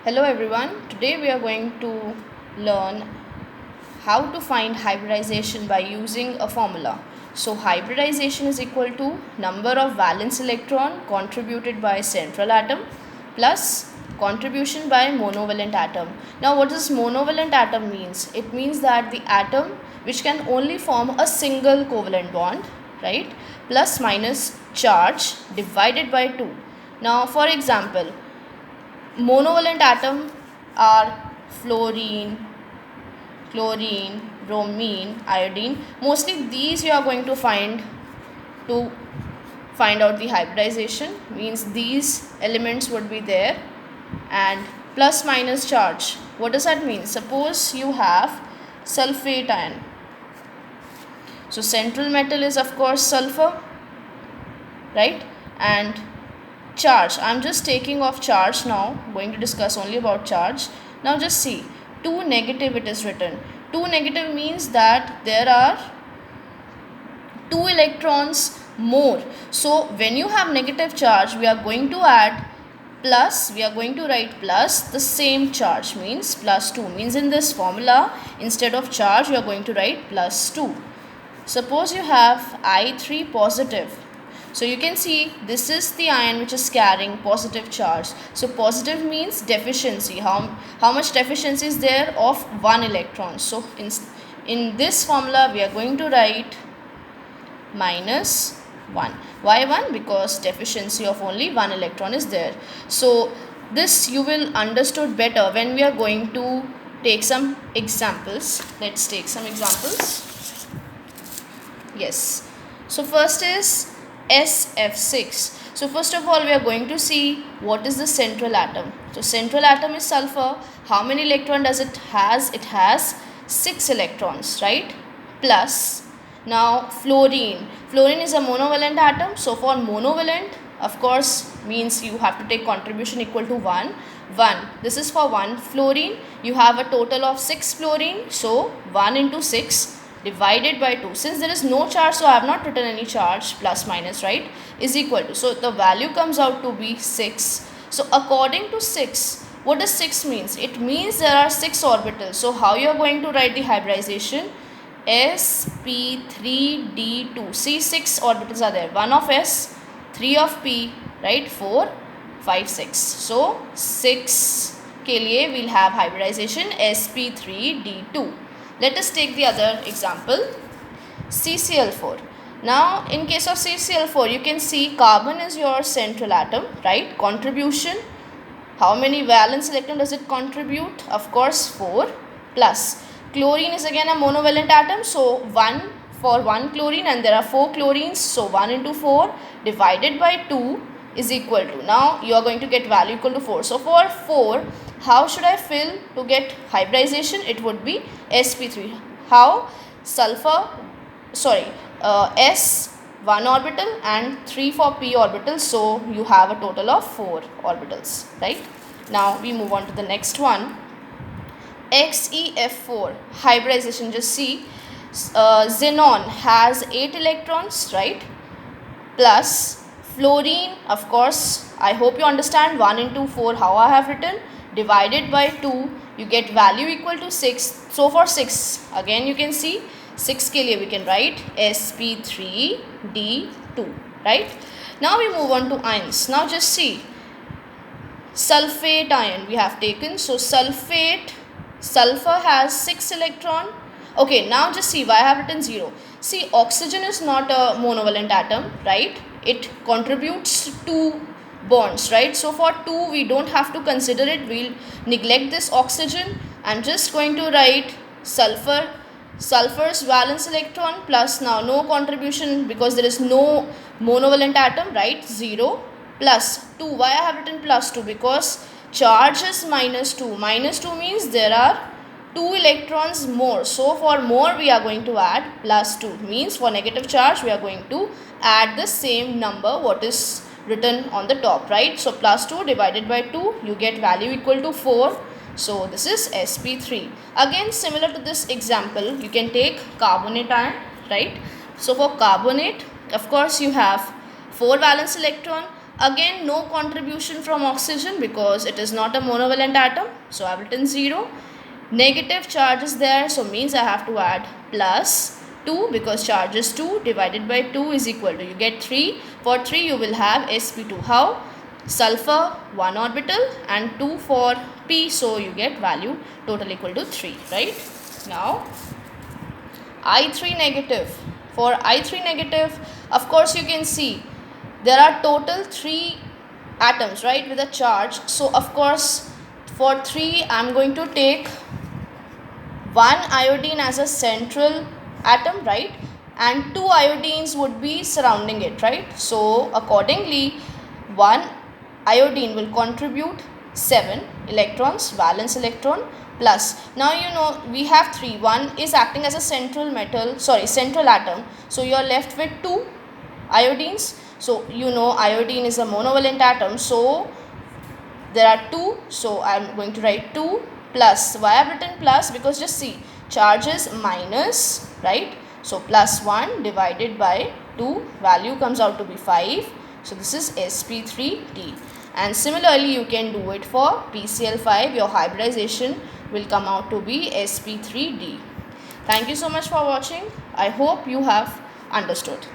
Hello everyone, today we are going to learn how to find hybridization by using a formula. So hybridization is equal to number of valence electron contributed by central atom plus contribution by monovalent atom. Now what does monovalent atom means? It means that the atom which can only form a single covalent bond, right, plus minus charge divided by 2. Now for example, monovalent atom are fluorine, chlorine, bromine, iodine. Mostly these you are going to to find out the hybridization. Means these elements would be there, and plus minus charge. What does that mean? Suppose you have sulfate ion. So central metal is of course sulfur, right? And charge, I'm just taking off charge now, going to discuss only about charge. Now just see, 2 negative it is written. 2 negative means that there are 2 electrons more. So when you have negative charge, we are going to add plus, we are going to write plus the same charge, means plus 2. Means in this formula, instead of charge, we are going to write plus 2. Suppose you have I3 positive. So you can see this is the ion which is carrying positive charge. So positive means deficiency. How much deficiency is there? Of 1 electron. So in this formula we are going to write minus 1. Why 1? Because deficiency of only 1 electron is there. So this you will understood better when we are going to take some examples. Let's take some examples. Yes. So first is SF6. So first of all we are going to see what is the central atom. So central atom is sulfur. How many electrons does it has? It has 6 electrons, right? Plus now fluorine. Fluorine is a monovalent atom. So for monovalent, of course, means you have to take contribution equal to 1. 1. This is for 1 fluorine. You have a total of 6 fluorine. So 1 into 6 divided by 2. Since there is no charge, so I have not written any charge, plus minus, right, is equal to. So the value comes out to be 6. So according to 6, what does 6 means? It means there are 6 orbitals. So how you are going to write the hybridization? sp3d2. See, 6 orbitals are there. 1 of s, 3 of p, right, 4, 5, 6. So 6 के लिए we'll have hybridization sp3d2. Let us take the other example, CCl4. Now in case of CCl4, you can see carbon is your central atom, right? Contribution, how many valence electron does it contribute? Of course 4. Plus chlorine is again a monovalent atom, so 1 for 1 chlorine, and there are 4 chlorines, so 1 into 4 divided by 2 is equal to, now you are going to get value equal to 4. So for 4, how should I fill to get hybridization? It would be sp3. How? Sulfur, s 1 orbital and 3 for p orbital, so you have a total of 4 orbitals, right? Now we move on to the next one, XeF4 hybridization. Just see, xenon has 8 electrons, right? Plus fluorine, of course, I hope you understand, 1 into 4 how I have written, divided by 2, you get value equal to 6. So for 6, again you can see 6 के लिए we can write sp3d2, right? Now we move on to ions. Now just see, sulfate ion we have taken. So sulfate, sulfur has 6 electron. Okay, now just see why I have written 0. See, oxygen is not a monovalent atom, right? It contributes 2 bonds, right? So for 2 we don't have to consider it. We'll neglect this oxygen. I'm just going to write sulfur, sulfur's valence electron plus, now no contribution because there is no monovalent atom, right? 0 plus 2. Why I have written plus 2? Because charge is minus 2. Minus 2 means there are 2 electrons more. So for more we are going to add plus 2. Means for negative charge we are going to add the same number what is written on the top, right? So plus 2 divided by 2, you get value equal to 4. So this is sp3. Again similar to this example, you can take carbonate ion, right? So for carbonate, of course you have 4 valence electron, Again, no contribution from oxygen because it is not a monovalent atom, so I have written 0. Negative charge is there, so means I have to add plus 2 because charge is 2 divided by 2 is equal to, you get 3. For 3 you will have sp2. How? Sulfur 1 orbital and 2 for p, so you get value total equal to 3, right? Now I3 negative. For I3 negative, of course you can see there are total 3 atoms, right, with a charge. So of course for 3 I am going to take one iodine as a central atom, right, and 2 iodines would be surrounding it, right. So accordingly one iodine will contribute 7 electrons, valence electron, plus. Now you know we have 3. One is acting as a central atom, so you are left with 2 iodines. So you know iodine is a monovalent atom, so there are 2, so I am going to write 2 plus. Why I have written plus? Because just see, charge is minus, right, so plus 1 divided by 2, value comes out to be 5, so this is sp3d. And similarly you can do it for PCl5, your hybridization will come out to be sp3d. Thank you so much for watching. I hope you have understood.